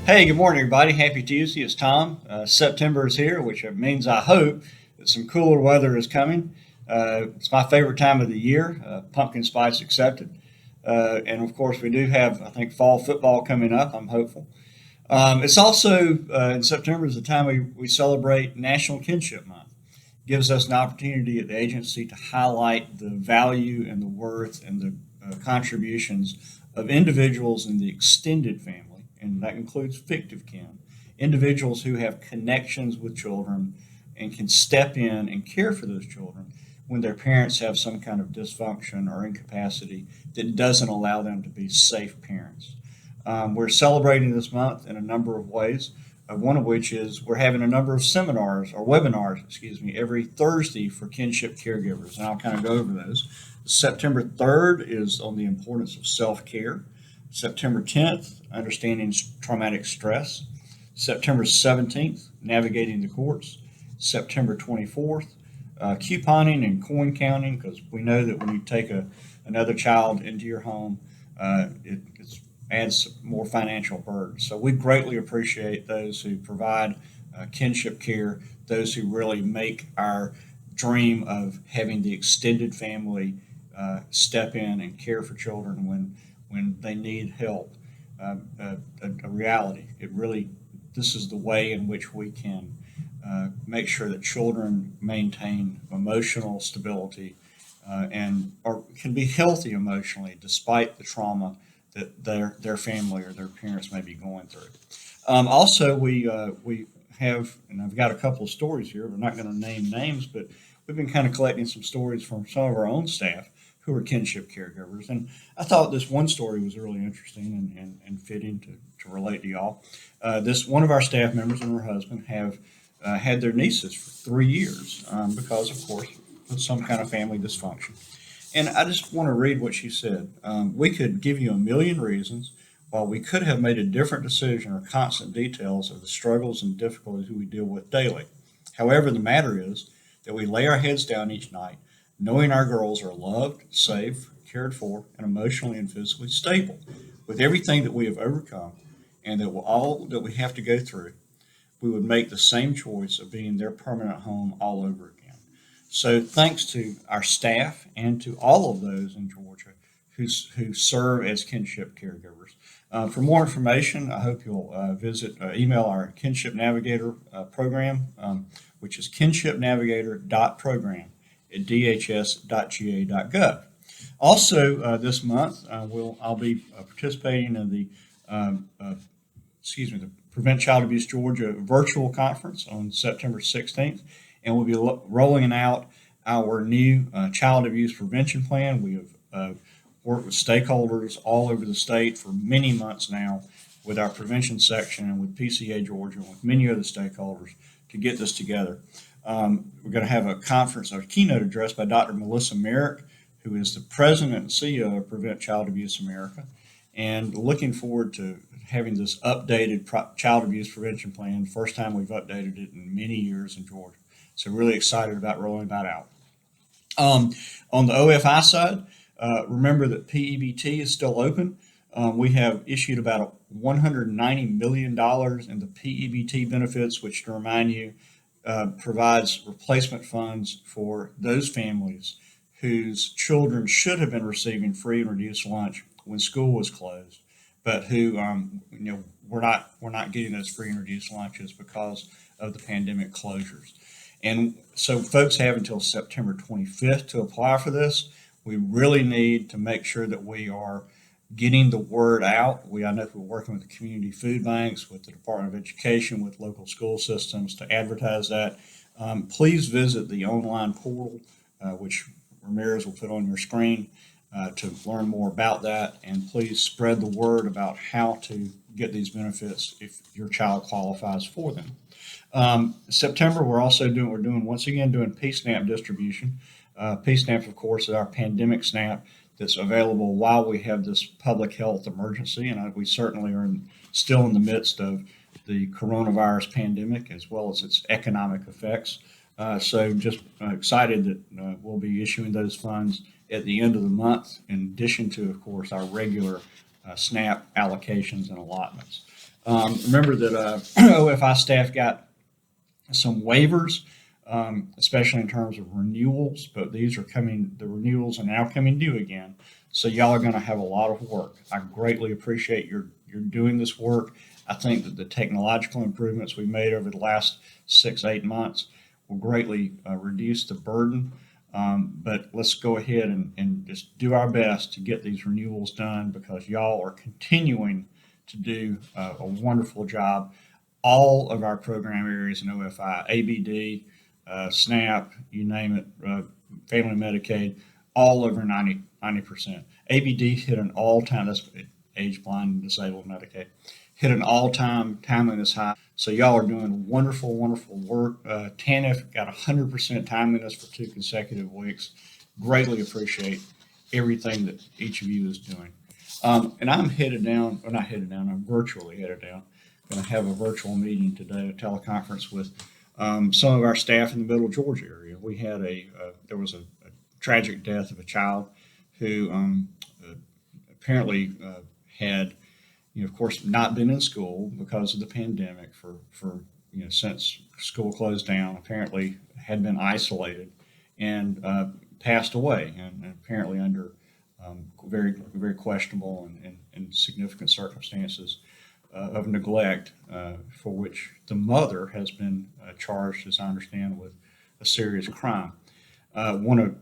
Hey, good morning, everybody. Happy Tuesday. It's Tom. September is here, which means I hope that some cooler weather is coming. It's my favorite time of the year, pumpkin spice accepted. And of course, we do have, I think, fall football coming up. I'm hopeful. It's also in September is the time we celebrate National Kinship Month. Gives us an opportunity at the agency to highlight the value and the worth and the contributions of individuals in the extended family, and that includes fictive kin, individuals who have connections with children and can step in and care for those children when their parents have some kind of dysfunction or incapacity that doesn't allow them to be safe parents. We're celebrating this month in a number of ways. One of which is we're having a number of seminars or webinars, excuse me, every Thursday for kinship caregivers, and I'll kind of go over those. September 3rd is on the importance of self care. September 10th, understanding traumatic stress. September 17th, navigating the courts. September 24th, couponing and coin counting, because we know that when you take another child into your home, it's adds more financial burden. So we greatly appreciate those who provide kinship care, those who really make our dream of having the extended family step in and care for children when they need help a reality. It really This is the way in which we can make sure that children maintain emotional stability and or can be healthy emotionally despite the trauma that their family or their parents may be going through. Also, we have, and I've got a couple of stories here. We're not going to name names, but we've been kind of collecting some stories from some of our own staff who are kinship caregivers. And I thought this one story was really interesting and fitting to relate to y'all. This one of our staff members and her husband have had their nieces for 3 years because, of course, of some kind of family dysfunction. And I just want to read what she said. We could give you a million reasons while we could have made a different decision or constant details of the struggles and difficulties we deal with daily. However, the matter is that we lay our heads down each night knowing our girls are loved, safe, cared for, and emotionally and physically stable. With everything that we have overcome and that all that we have to go through, we would make the same choice of being their permanent home all over again. So, thanks to our staff and to all of those in Georgia who serve as kinship caregivers. For more information, I hope you'll email our Kinship Navigator program, which is kinshipnavigator.program at dhs.ga.gov. Also, this month, I'll be participating in the Prevent Child Abuse Georgia virtual conference on September 16th, and we'll be rolling out our new child abuse prevention plan. We have worked with stakeholders all over the state for many months now with our prevention section and with PCA Georgia and with many other stakeholders to get this together. We're going to have a conference, a keynote address by Dr. Melissa Merrick, who is the president and CEO of Prevent Child Abuse America, and looking forward to having this updated child abuse prevention plan. First time we've updated it in many years in Georgia. So really excited about rolling that out. On the OFI side, remember that PEBT is still open. We have issued about $190 million in the PEBT benefits, which, to remind you, provides replacement funds for those families whose children should have been receiving free and reduced lunch when school was closed, but who we're not getting those free and reduced lunches because of the pandemic closures. And so folks have until September 25th to apply for this. We really need to make sure that we are getting the word out. I know we're working with the community food banks, with the Department of Education, with local school systems to advertise that. Please visit the online portal, which Ramirez will put on your screen to learn more about that. And please spread the word about how to get these benefits if your child qualifies for them. September, we're doing once again doing PSNAP distribution. PSNAP, of course, is our pandemic SNAP that's available while we have this public health emergency, and we certainly are still in the midst of the coronavirus pandemic as well as its economic effects. So just excited that we'll be issuing those funds at the end of the month, in addition to, of course, our regular SNAP allocations and allotments. Remember that OFI staff got some waivers, especially in terms of renewals, but these are coming, the renewals are now coming due again. So y'all are going to have a lot of work. I greatly appreciate your doing this work. I think that the technological improvements we made over the last 6, 8 months will greatly reduce the burden. But let's go ahead and just do our best to get these renewals done because y'all are continuing to do a wonderful job. All of our program areas in OFI, ABD, SNAP, you name it, Family Medicaid, all over 90%. ABD hit an all-time, that's age blind and disabled Medicaid, hit an all-time timeliness high. So y'all are doing wonderful, wonderful work. TANF got 100% timeliness for 2 consecutive weeks. Greatly appreciate everything that each of you is doing. And I'm headed down, or not headed down, I'm virtually headed down. Going to have a virtual meeting today, a teleconference with some of our staff in the Middle Georgia area. We had there was a tragic death of a child who apparently had, of course, not been in school because of the pandemic for since school closed down. Apparently, had been isolated and passed away, and apparently under very very questionable and significant circumstances of neglect, for which the mother has been charged, as I understand, with a serious crime. Want to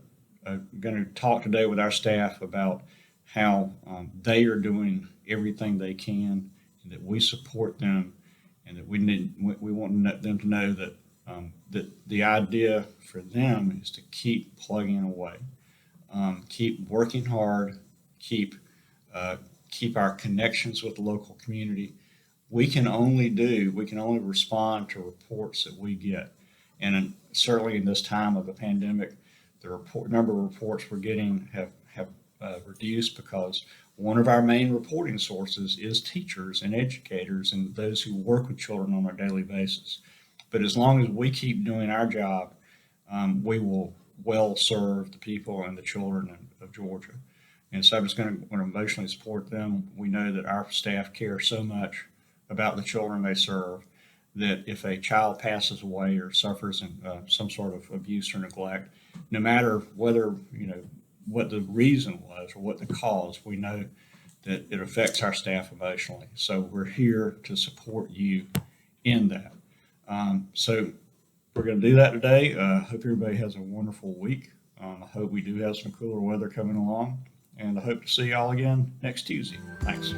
going to talk today with our staff about how they are doing everything they can, and that we support them, and that we want them to know that that the idea for them is to keep plugging away, keep working hard, keep our connections with the local community. We can only respond to reports that we get, and certainly in this time of the pandemic, the number of reports we're getting have reduced because one of our main reporting sources is teachers and educators and those who work with children on a daily basis. But as long as we keep doing our job, we will well serve the people and the children of Georgia. And so I'm just going to emotionally support them. We know that our staff care so much about the children they serve that if a child passes away or suffers some sort of abuse or neglect, no matter whether, what the reason was or what the cause, we know that it affects our staff emotionally. So we're here to support you in that. So we're going to do that today. Hope everybody has a wonderful week. I hope we do have some cooler weather coming along, and I hope to see y'all again next Tuesday. Thanks.